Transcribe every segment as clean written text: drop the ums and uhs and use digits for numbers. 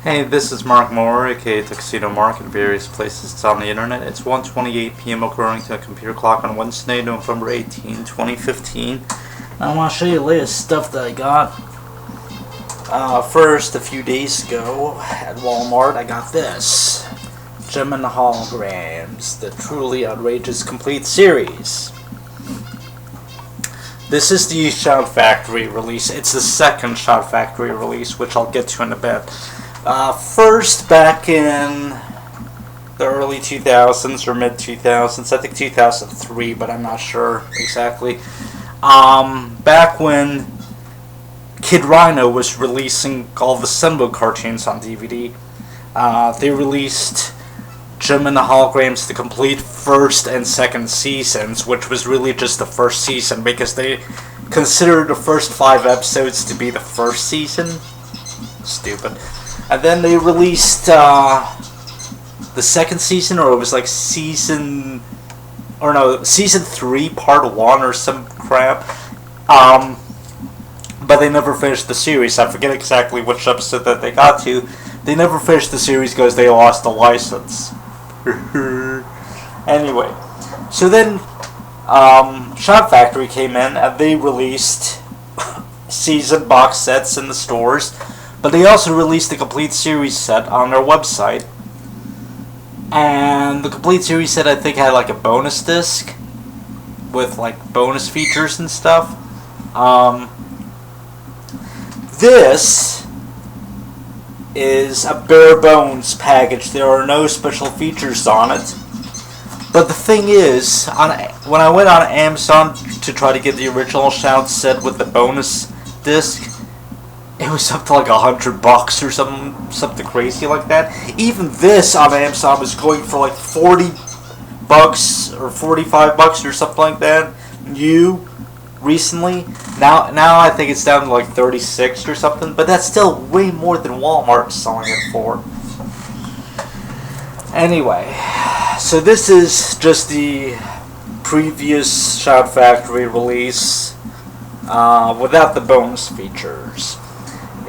Hey, this is Mark Moore, aka Tuxedo Mark, in various places on the internet. It's 1:28 p.m. according to a computer clock on Wednesday, November 18, 2015. I want to show you the latest stuff that I got. First, a few days ago at Walmart, I got this. Gem and Holograms, the truly outrageous complete series. This is the Shout Factory release. It's the second Shout Factory release, which I'll get to in a bit. First, back in the early 2000s or mid 2000s, I think 2003, but I'm not sure exactly. Back when Kid Rhino was releasing all the Sunbow cartoons on DVD, they released Gem and the Holograms, the complete first and second seasons, which was really just the first season because they considered the first 5 episodes to be the first season. Stupid. And then they released the second season, or it was like season 3 part 1 or some crap. But they never finished the series. I forget exactly which episode that they got to. They never finished the series because they lost the license. Anyway, so then Shout Factory came in and they released season box sets in the stores, but they also released the complete series set on their website. And the complete series set, I think, had like a bonus disc with like bonus features and stuff. This is a bare bones package. There are no special features on it. But the thing is, when I went on Amazon to try to get the original Shout set with the bonus disc, it was up to like $100 or something crazy like that. Even this on Amazon was going for like $40 or $45 or something like that. Recently, now I think it's down to like 36 or something, but that's still way more than Walmart's selling it for. Anyway, so this is just the previous Shout Factory release without the bonus features.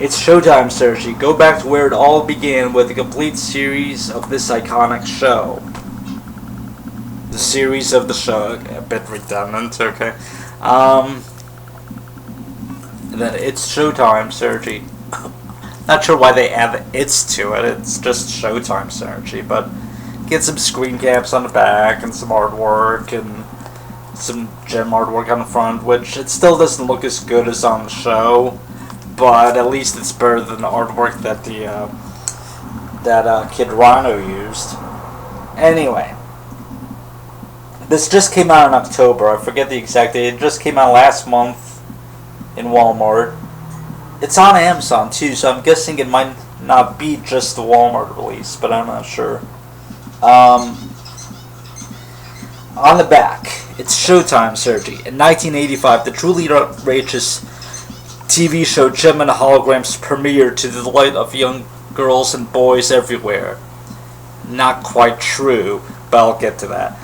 It's showtime, Sergi. Go back to where it all began with a complete series of this iconic show. The series of the show, a bit redundant, okay. Then it's showtime, Sergi. Not sure why they add the "it's" to it. It's just showtime, Sergi. But get some screen caps on the back and some artwork and some gem artwork on the front, which it still doesn't look as good as on the show, but at least it's better than the artwork that Kid Rhino used. Anyway. This just came out in October. I forget the exact date. It just came out last month in Walmart. It's on Amazon too, so I'm guessing it might not be just the Walmart release, but I'm not sure. On the back, it's Showtime, Sergi. In 1985, the truly outrageous TV show Gem and the Holograms premiered to the delight of young girls and boys everywhere. Not quite true, but I'll get to that.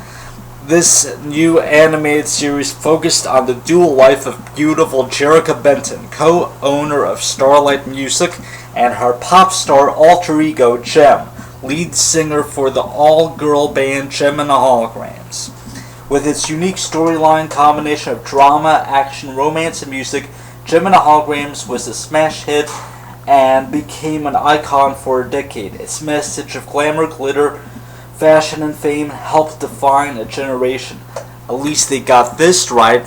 This new animated series focused on the dual life of beautiful Jerrica Benton, co-owner of Starlight Music, and her pop star alter ego Gem, lead singer for the all-girl band Gem and the Holograms. With its unique storyline combination of drama, action, romance, and music, Gem and the Holograms was a smash hit and became an icon for a decade. Its message of glamour, glitter, fashion, and fame helped define a generation. At least they got this right.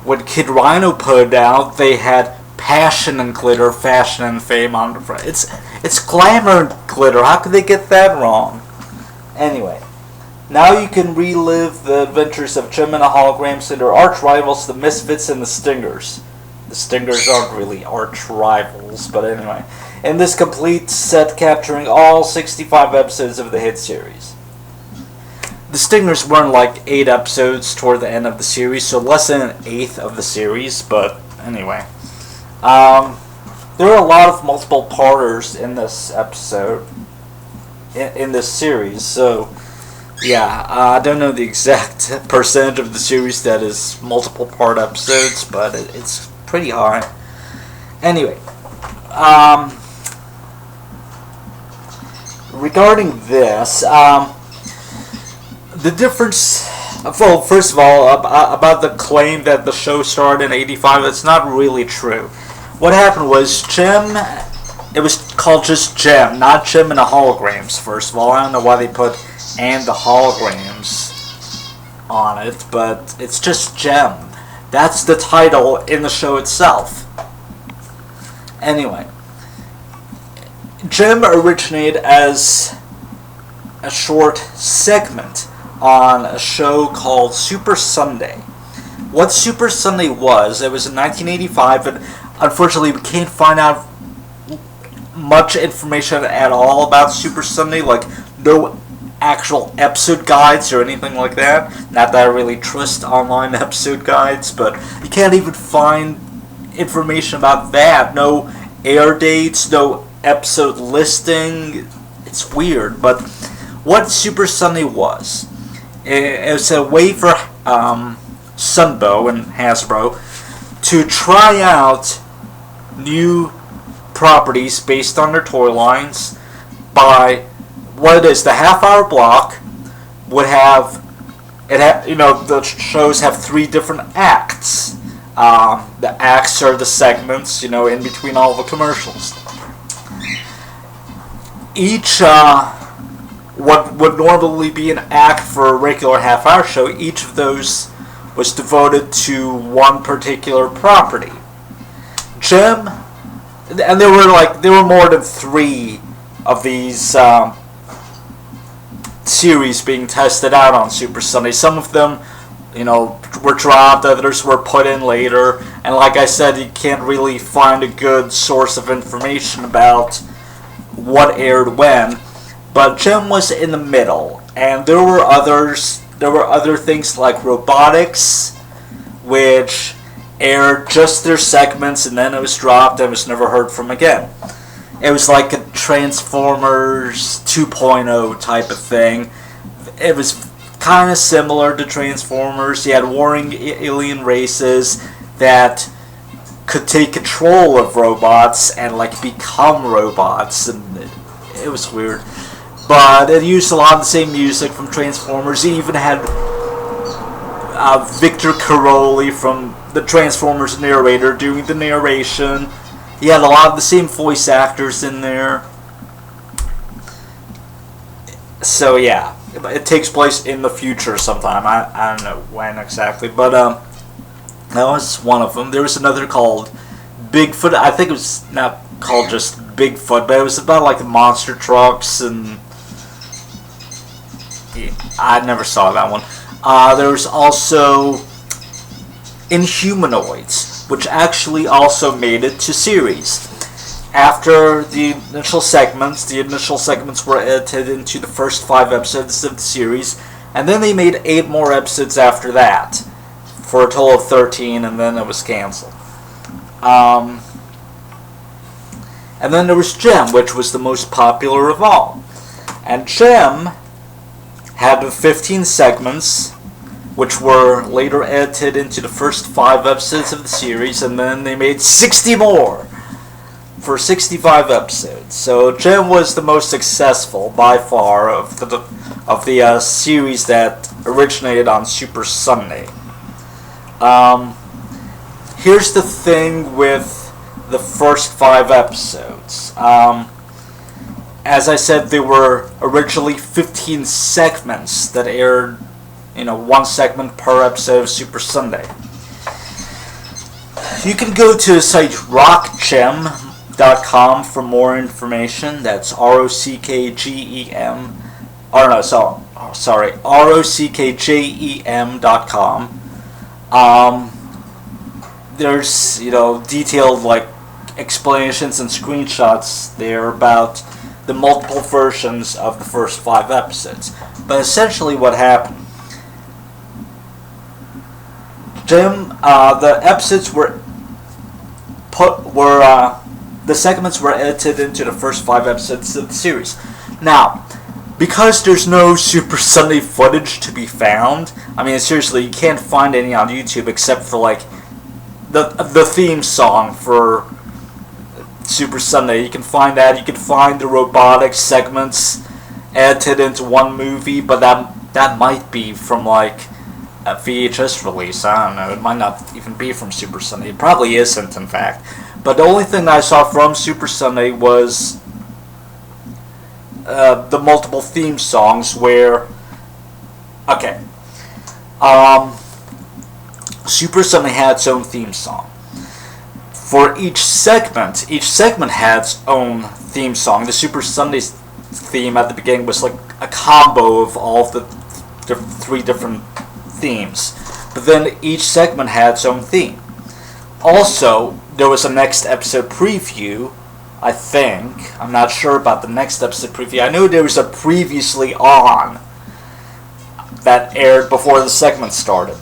When Kid Rhino put it out, they had passion and glitter, fashion and fame on the front. It's glamour and glitter. How could they get that wrong? Anyway, now you can relive the adventures of Gem and the Holograms and their arch rivals, the Misfits and the Stingers. The Stingers aren't really arch rivals, but anyway. In this complete set capturing all 65 episodes of the hit series. The Stingers weren't like 8 episodes toward the end of the series, so less than an eighth of the series, but anyway. There are a lot of multiple parters in this episode, in this series, so yeah, I don't know the exact percentage of the series that is multiple part episodes, but it's pretty high. Anyway, regarding this, the difference. Well, first of all, about the claim that the show started in '85, it's not really true. What happened was Jim. It was called just Jim, not Jim and the Holograms. First of all, I don't know why they put "and the Holograms" on it, but it's just Jim. That's the title in the show itself. Anyway, Jim originated as a short segment on a show called Super Sunday. What Super Sunday was, it was in 1985, and unfortunately we can't find out much information at all about Super Sunday, like no actual episode guides or anything like that. Not that I really trust online episode guides, but you can't even find information about that. No air dates, no episode listing. It's weird, but what Super Sunday was, it was a way for Sunbow and Hasbro to try out new properties based on their toy lines by what it is. The half-hour block would have the shows have 3 different acts. The acts are the segments, in between all the commercials. Each what would normally be an act for a regular half-hour show, each of those was devoted to one particular property. Jim, and there were more than 3 of these series being tested out on Super Sunday. Some of them, were dropped, others were put in later, and like I said, you can't really find a good source of information about what aired when. But Jim was in the middle, and there were others. There were other things like Robotics, which aired just their segments, and then it was dropped and was never heard from again. It was like a Transformers 2.0 type of thing. It was kind of similar to Transformers. You had warring alien races that could take control of robots and become robots, and it was weird. But it used a lot of the same music from Transformers. It even had Victor Caroli from the Transformers narrator doing the narration. He had a lot of the same voice actors in there. So yeah, it takes place in the future sometime. I don't know when exactly, but that was one of them. There was another called Bigfoot. I think it was not called just Bigfoot, but it was about the monster trucks, and I never saw that one. There was also Inhumanoids, which actually also made it to series. After the initial segments were edited into the first 5 episodes of the series, and then they made 8 more episodes after that, for a total of 13, and then it was canceled. And then there was Jim, which was the most popular of all. And Jim had the 15 segments, which were later edited into the first 5 episodes of the series, and then they made 60 more for 65 episodes. So Jim was the most successful by far of the series that originated on Super Sunday. Here's the thing with the first 5 episodes. As I said, there were originally 15 segments that aired, 1 segment per episode of Super Sunday. You can go to the site rockgem.com for more information. That's ROCKGEM. Or no, sorry, ROCKJEM.com. There's, detailed, explanations and screenshots there about the multiple versions of the first 5 episodes. But essentially what happened, Jim, the episodes the segments were edited into the first 5 episodes of the series. Now, because there's no Super Sunday footage to be found, seriously, you can't find any on YouTube except for the theme song for Super Sunday. You can find that. You can find the robotics segments edited into one movie, but that might be from like a VHS release. I don't know. It might not even be from Super Sunday. It probably isn't, in fact. But the only thing I saw from Super Sunday was the multiple theme songs where... Okay. Super Sunday had its own theme song. For each segment had its own theme song. The Super Sunday's theme at the beginning was like a combo of all of the three different themes. But then each segment had its own theme. Also, there was a next episode preview, I think. I'm not sure about the next episode preview. I know there was a previously on that aired before the segment started.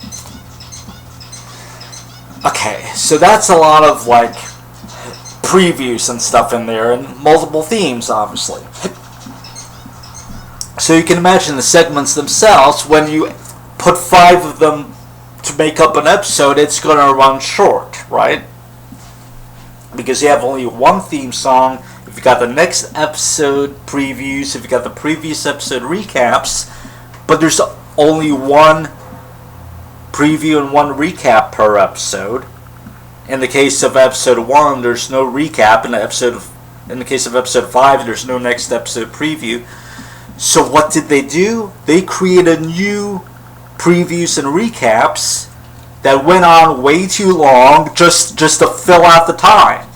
Okay, so that's a lot of like previews and stuff in there, and multiple themes, obviously. So you can imagine the segments themselves, when you put 5 of them to make up an episode, it's going to run short, right? Because you have only one theme song. If you got the next episode previews, if you got the previous episode recaps, but there's only one preview and one recap per episode. In the case of episode 1, there's no recap. In the case of episode 5, there's no next episode preview. So what did they do? They created new previews and recaps that went on way too long just to fill out the time.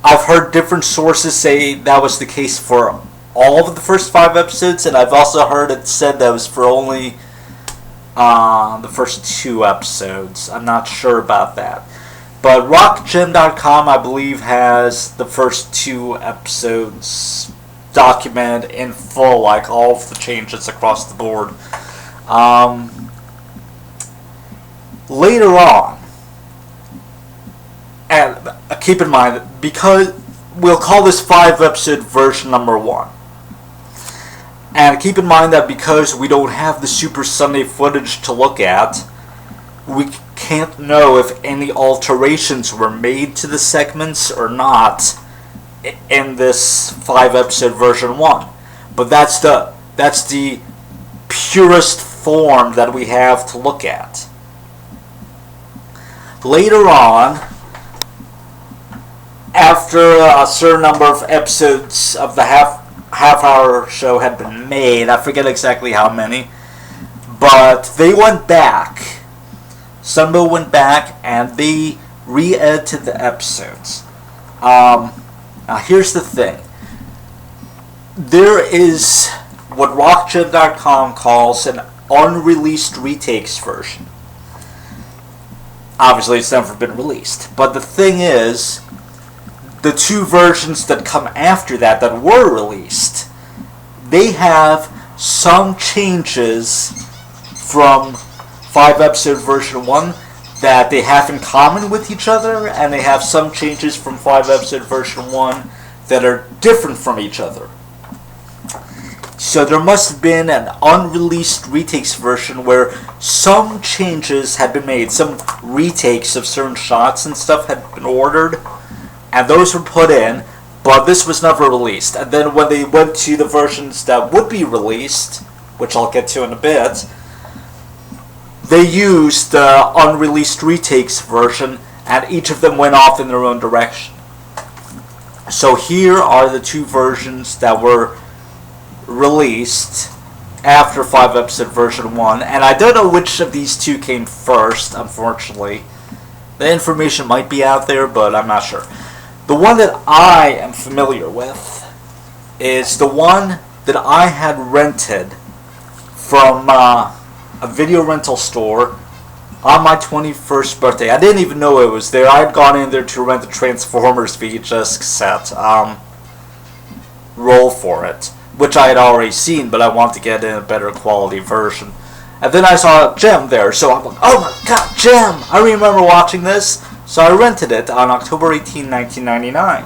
I've heard different sources say that was the case for all of the first 5 episodes, and I've also heard it said that was for only the first 2 episodes. I'm not sure about that. But rockgem.com, I believe, has the first 2 episodes documented in full, like all of the changes across the board. Later on, and keep in mind, because we'll call this 5-episode version number 1. And keep in mind that because we don't have the Super Sunday footage to look at, we can't know if any alterations were made to the segments or not in this 5-episode version 1. But that's the purest form that we have to look at. Later on, after a certain number of episodes of the half-hour show had been made, I forget exactly how many, but they went back. Sunbow went back and they re-edited the episodes. Now here's the thing. There is what rockgem.com calls an unreleased retakes version. Obviously it's never been released. But the thing is, the 2 versions that come after that were released, they have some changes from 5-episode version 1 that they have in common with each other, and they have some changes from 5-episode version 1 that are different from each other. So there must have been an unreleased retakes version where some changes had been made, some retakes of certain shots and stuff had been ordered, and those were put in, but this was never released. And then when they went to the versions that would be released, which I'll get to in a bit, they used the unreleased retakes version, and each of them went off in their own direction. So here are the 2 versions that were released after 5-episode version 1, and I don't know which of these 2 came first, unfortunately. The information might be out there, but I'm not sure. The one that I am familiar with is the one that I had rented from a video rental store on my 21st birthday. I didn't even know it was there. I had gone in there to rent the Transformers VHS cassette roll for it, which I had already seen, but I wanted to get in a better quality version. And then I saw Gem there, so I'm like, oh my god, Gem! I remember watching this. So I rented it on October 18, 1999,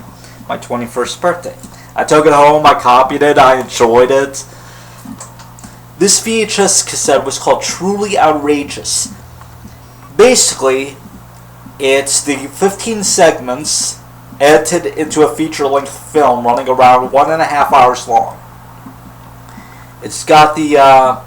my 21st birthday. I took it home, I copied it, I enjoyed it. This VHS cassette was called Truly Outrageous. Basically, it's the 15 segments edited into a feature-length film running around 1.5 hours long. It's got the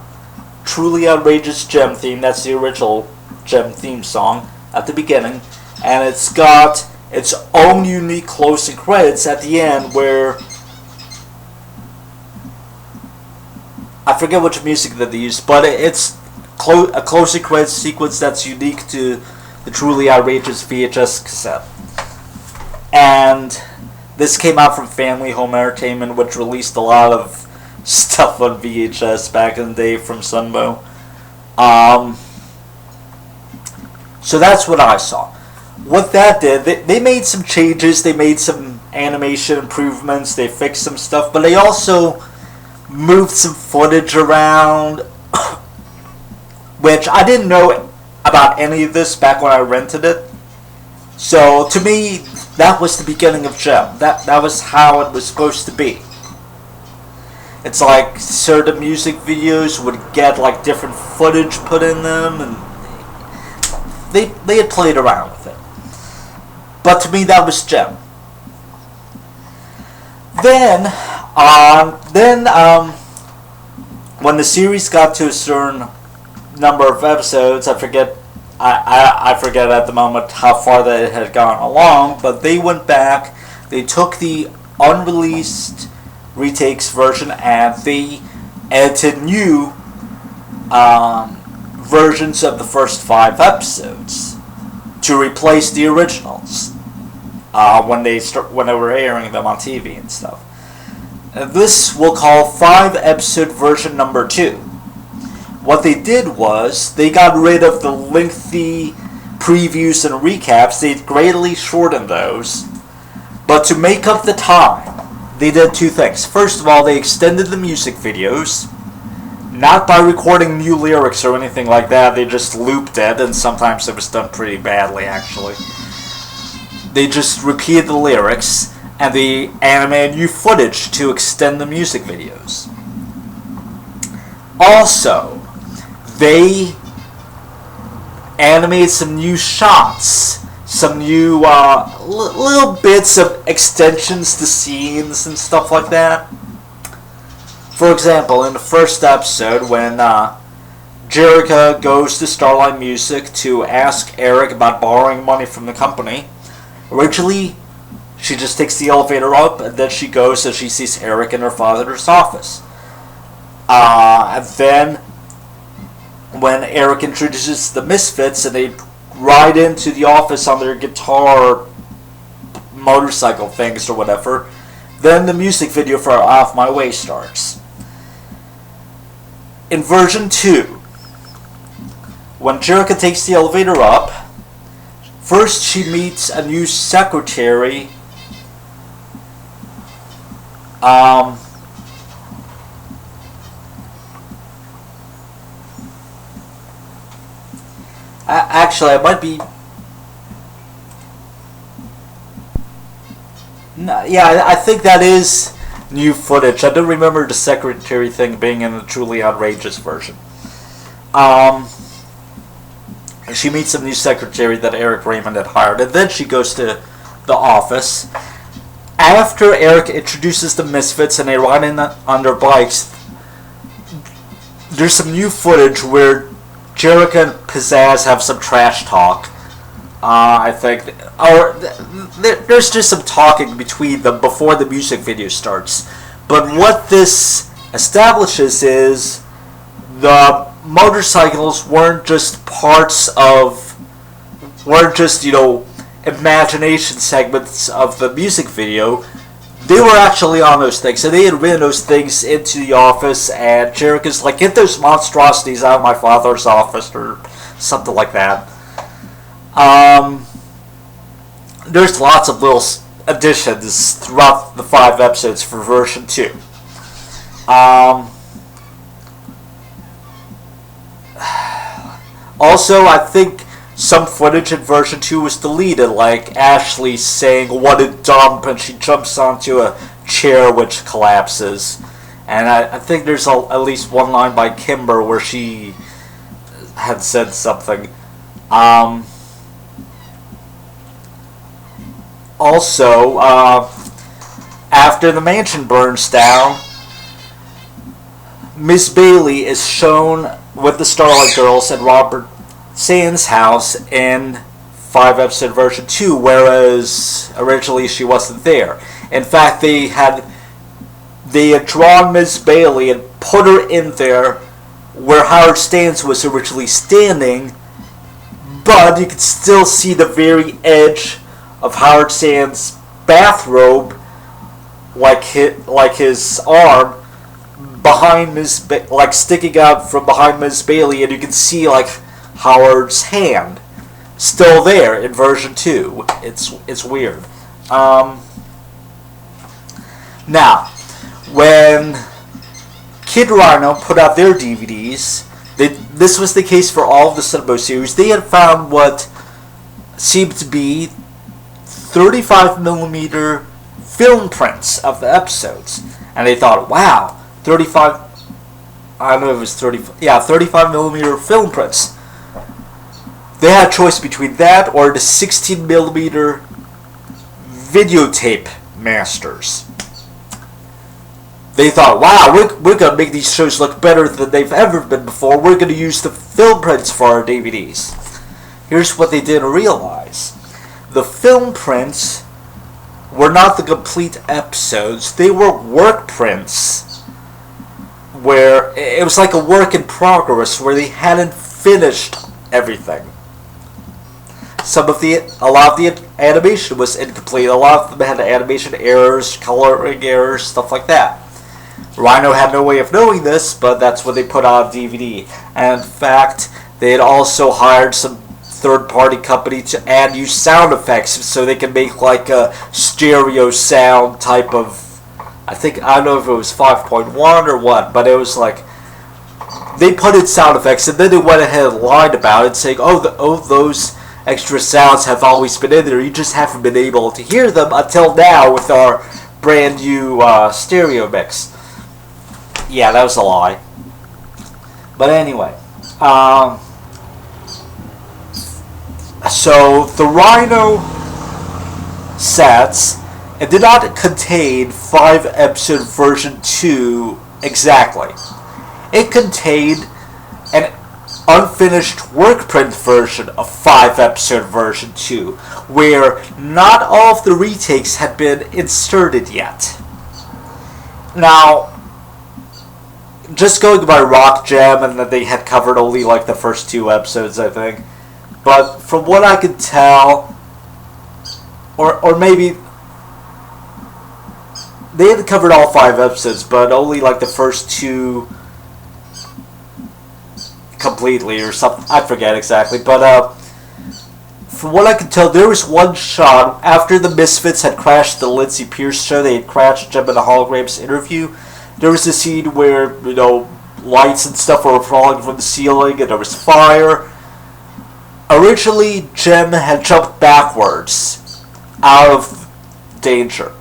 Truly Outrageous Gem theme, that's the original Gem theme song, at the beginning, and it's got its own unique closing credits at the end where I forget which music that they use, but it's a closing credits sequence that's unique to the Truly Outrageous VHS cassette. And this came out from Family Home Entertainment, which released a lot of stuff on VHS back in the day from Sunbow. So that's what I saw. What that did, they made some changes, they made some animation improvements, they fixed some stuff, but they also moved some footage around, which I didn't know about any of this back when I rented it. So to me, that was the beginning of Gem. That was how it was supposed to be. It's like certain music videos would get like different footage put in them, and they had played around with it. But to me, that was Gem. Then when the series got to a certain number of episodes, I forget at the moment how far that it had gone along, but they went back, they took the unreleased retakes version and they edited new versions of the first 5 episodes to replace the originals when they were airing them on TV and stuff. And this we'll call 5-episode version number 2. What they did was they got rid of the lengthy previews and recaps. They greatly shortened those, but to make up the time, they did 2 things. First of all, they extended the music videos, not by recording new lyrics or anything like that. They just looped it, and sometimes it was done pretty badly, actually. They just repeated the lyrics, and they animated new footage to extend the music videos. Also, they animated some new shots, some new little bits of extensions to scenes and stuff like that. For example, in the first episode, when Jerica goes to Starlight Music to ask Eric about borrowing money from the company, originally she just takes the elevator up, and then she goes and she sees Eric in her father's office. And then when Eric introduces the Misfits and they ride into the office on their guitar motorcycle things or whatever, then the music video for Off My Way starts. In version 2, when Jerica takes the elevator up, first she meets a new secretary. Actually, I might be... No, yeah, I think that is new footage. I don't remember the secretary thing being in the Truly Outrageous version. She meets a new secretary that Eric Raymond had hired, and then she goes to the office. After Eric introduces the Misfits and they ride in on their bikes, there's some new footage where Jerica and Pizzazz have some trash talk. I think, or there's just some talking between them before the music video starts. But what this establishes is the motorcycles weren't just imagination segments of the music video. They were actually on those things, so they had ridden those things into the office, and Jerica's like, "Get those monstrosities out of my father's office," or something like that. There's lots of little additions throughout the 5 episodes for version 2. Also, I think some footage in version 2 was deleted, like Ashley saying, "What a dump," and she jumps onto a chair which collapses. And I think there's at least one line by Kimber where she had said something. Also, after the mansion burns down, Miss Bailey is shown with the Starlight Girls at Robert Sands' house in 5-episode version 2, whereas originally she wasn't there. In fact, they had drawn Miss Bailey and put her in there where Howard Sands was originally standing, but you could still see the very edge of Howard Sands' bathrobe, like his arm, behind like sticking out from behind Miss Bailey, and you can see like Howard's hand still there in version 2. It's weird. Now, when Kid Rhino put out their DVDs, this was the case for all of the Cinema series. They had found what seemed to be 35mm film prints of the episodes, and they thought, wow, 35mm film prints. They had a choice between that or the 16mm videotape masters. They thought, wow, we're going to make these shows look better than they've ever been before. We're going to use the film prints for our DVDs. Here's what they didn't realize. The film prints were not the complete episodes. They were work prints where it was like a work in progress where they hadn't finished everything. A lot of the animation was incomplete. A lot of them had animation errors, coloring errors, stuff like that. Rhino had no way of knowing this, but that's what they put on DVD. And in fact, they had also hired some third-party company to add new sound effects so they can make like a stereo sound type of, I don't know if it was 5.1 or what, but it was like, they put in sound effects and then they went ahead and lied about it, saying, those extra sounds have always been in there, you just haven't been able to hear them until now with our brand new stereo mix. Yeah, that was a lie. But anyway, so the Rhino sets, it did not contain 5-episode version 2 exactly. It contained an unfinished work print version of 5-episode version 2, where not all of the retakes had been inserted yet. Now, just going by Rock Jam, and that they had covered only like the first 2 episodes, I think. But from what I could tell, or maybe they had covered all 5 episodes, but only like the first 2 completely or something. I forget exactly, but from what I could tell, there was one shot after the Misfits had crashed the Lindsay Pierce show. They had crashed Gem and the Holograms interview. There was a scene where, lights and stuff were falling from the ceiling and there was fire. Originally, Gem had jumped backwards out of danger.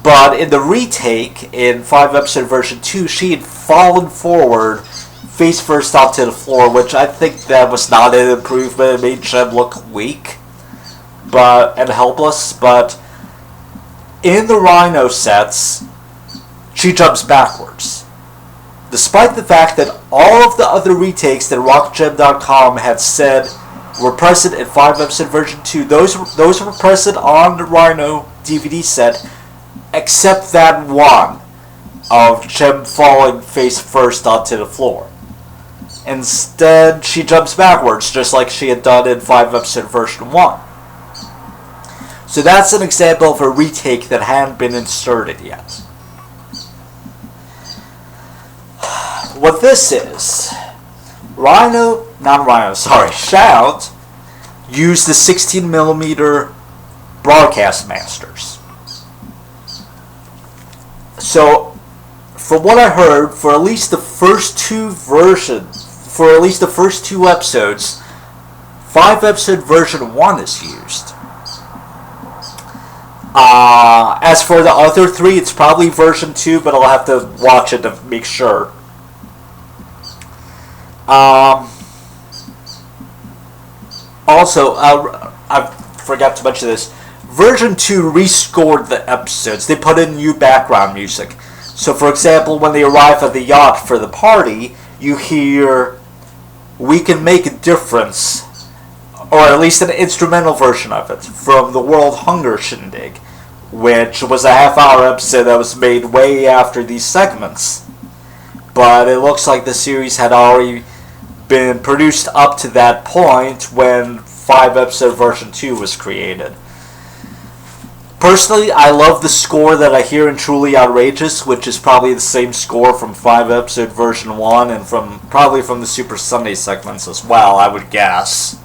But in the retake, in 5-episode version 2, she had fallen forward, face first onto the floor, which I think that was not an improvement. It made Gem look weak and helpless. But in the Rhino sets, she jumps backwards. Despite the fact that all of the other retakes that RockGem.com had said were present in 5-episode version 2, those were present on the Rhino DVD set, except that one of Gem falling face first onto the floor. Instead, she jumps backwards, just like she had done in 5-episode version 1. So that's an example of a retake that hadn't been inserted yet. What this is, Shout used the 16mm broadcast masters. So, from what I heard, for at least the first 2 episodes, 5-episode version 1 is used. As for the other 3, it's probably version 2, but I'll have to watch it to make sure. Also, I forgot to mention this. version 2 rescored the episodes. They put in new background music. So, for example, when they arrive at the yacht for the party, you hear "We Can Make a Difference," or at least an instrumental version of it, from the World Hunger Shindig, which was a half-hour episode that was made way after these segments. But it looks like the series had already been produced up to that point when 5-episode version 2 was created. Personally, I love the score that I hear in Truly Outrageous, which is probably the same score from 5-episode version 1 and probably from the Super Sunday segments as well, I would guess.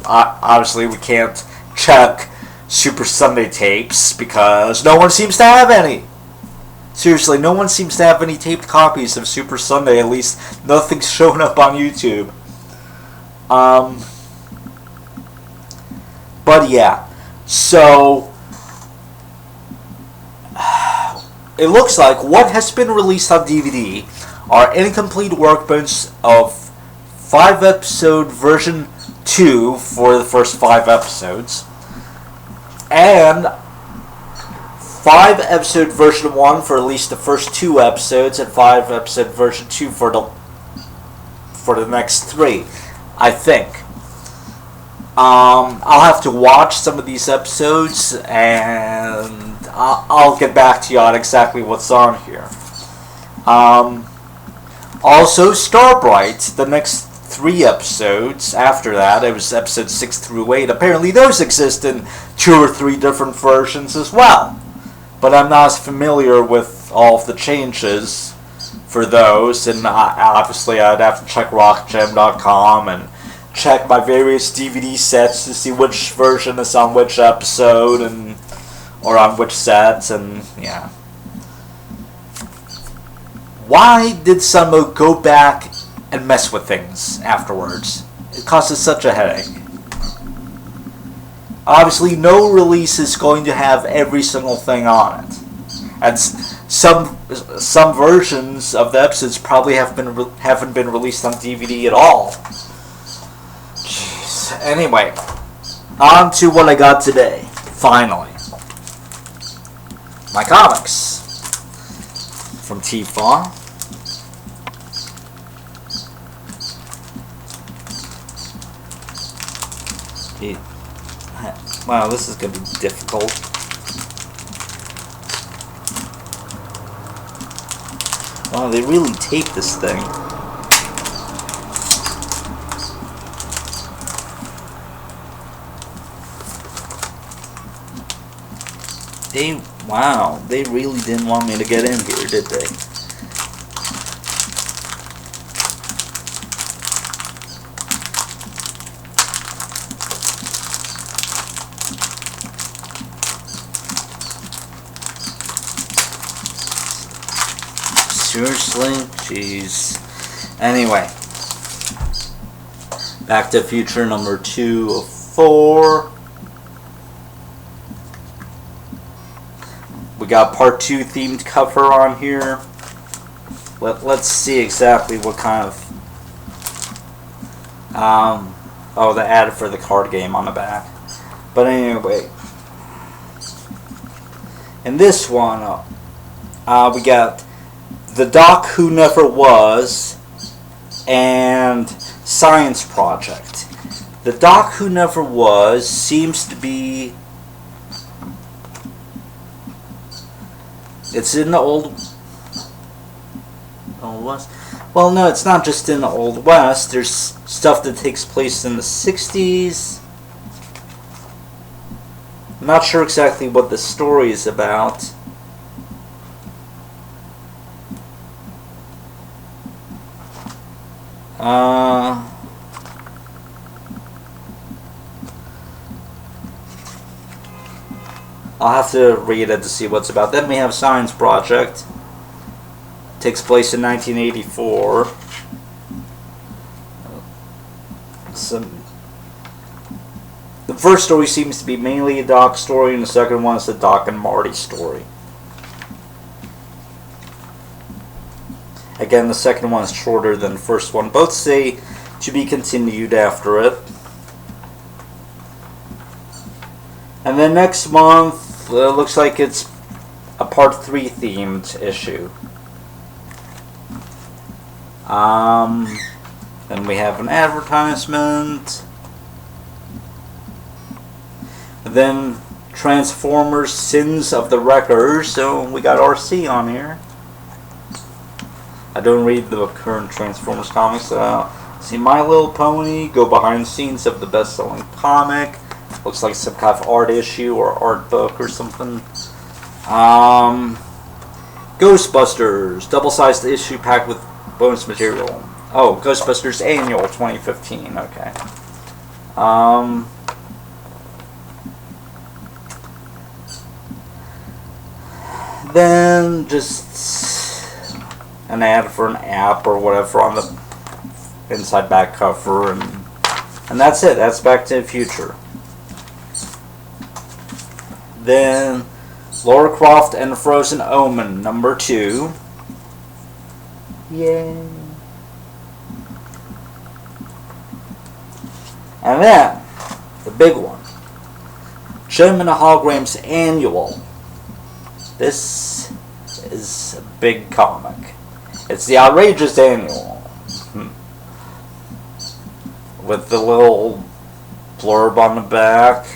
Obviously, we can't check Super Sunday tapes because no one seems to have any. Seriously, no one seems to have any taped copies of Super Sunday. At least nothing's showing up on YouTube. But yeah, so it looks like what has been released on DVD are incomplete workbooks of 5-episode version 2 for the first 5 episodes, and 5-episode version 1 for at least the first 2 episodes, and 5-episode version 2 for the next 3, I think. I'll have to watch some of these episodes, and I'll get back to you on exactly what's on here. Also, Starbright, the next 3 episodes after that, it was episodes 6 through 8. Apparently those exist in 2 or 3 different versions as well. But I'm not as familiar with all of the changes for those, and obviously I'd have to check rockgem.com and check my various DVD sets to see which version is on which episode or on which sets, and yeah. Why did Sunmo go back and mess with things afterwards? It causes such a headache. Obviously, no release is going to have every single thing on it, and some versions of the episodes probably haven't been released on DVD at all. Jeez. Anyway, on to what I got today. Finally, my comics from T-Faw. Wow, this is going to be difficult. Wow, they really taped this thing. Wow, they really didn't want me to get in here, did they? Seriously? Jeez. Anyway. Back to Future number 2 of 4. We got part 2 themed cover on here. Let's see exactly what kind of... oh, the ad for the card game on the back. But anyway. In this one, we got The Doc Who Never Was and Science Project. The Doc Who Never Was seems to be... It's in the Old West. Well, no, it's not just in the Old West. There's stuff that takes place in the 60s. I'm not sure exactly what the story is about. I'll have to read it to see what's about. Then we have Science Project. Takes place in 1984. The first story seems to be mainly a Doc story, and the second one is the Doc and Marty story. Again, the second one is shorter than the first one. Both say to be continued after it. And then next month, looks like it's a Part 3 themed issue. Then we have an advertisement. Then Transformers Sins of the Wreckers. So we got RC on here. I don't read the current Transformers comics. See My Little Pony, go behind the scenes of the best-selling comic. Looks like some kind of art issue or art book or something. Ghostbusters, double-sized issue packed with bonus material. Oh, Ghostbusters Annual 2015. Okay. Then just an ad for an app or whatever on the inside back cover, and that's it. That's Back to the Future. Then Lara Croft and Frozen Omen #2. Yay. And then the big one, Gem and the Holograms Annual. This is a big comic. It's the Outrageous Annual. With the little blurb on the back.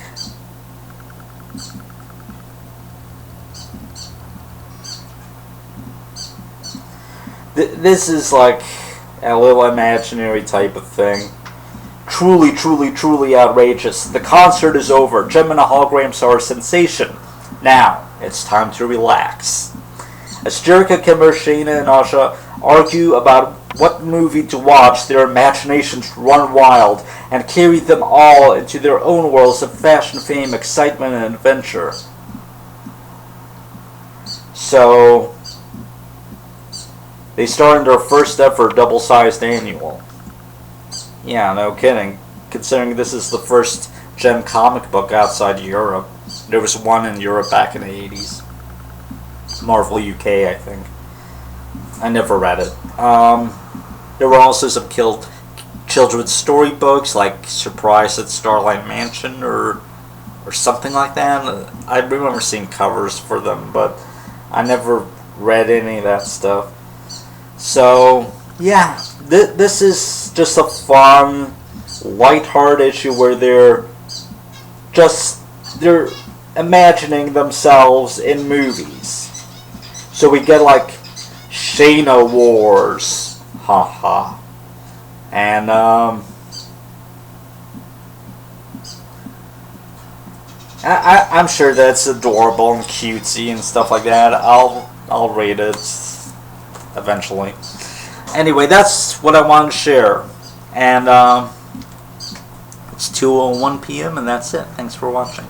This is like a little imaginary type of thing. Truly, truly, truly outrageous. The concert is over. Gem and the Holograms are a sensation. Now, it's time to relax. As Jericho, Kimber, Shayna, and Asha argue about what movie to watch, their imaginations run wild and carry them all into their own worlds of fashion, fame, excitement, and adventure. So, they started their first ever double-sized annual. Yeah, no kidding. Considering this is the first Gem comic book outside Europe. There was one in Europe back in the 80s. Marvel UK, I think. I never read it. There were also some children's storybooks, like Surprise at Starlight Mansion, or something like that. I remember seeing covers for them, but I never read any of that stuff. So, yeah, this is just a fun, lighthearted issue where they're imagining themselves in movies. So we get like Shayna Wars, haha, and I'm sure that's adorable and cutesy and stuff like that. I'll read it eventually. Anyway, that's what I wanted to share, and it's 2:01 p.m. and that's it. Thanks for watching.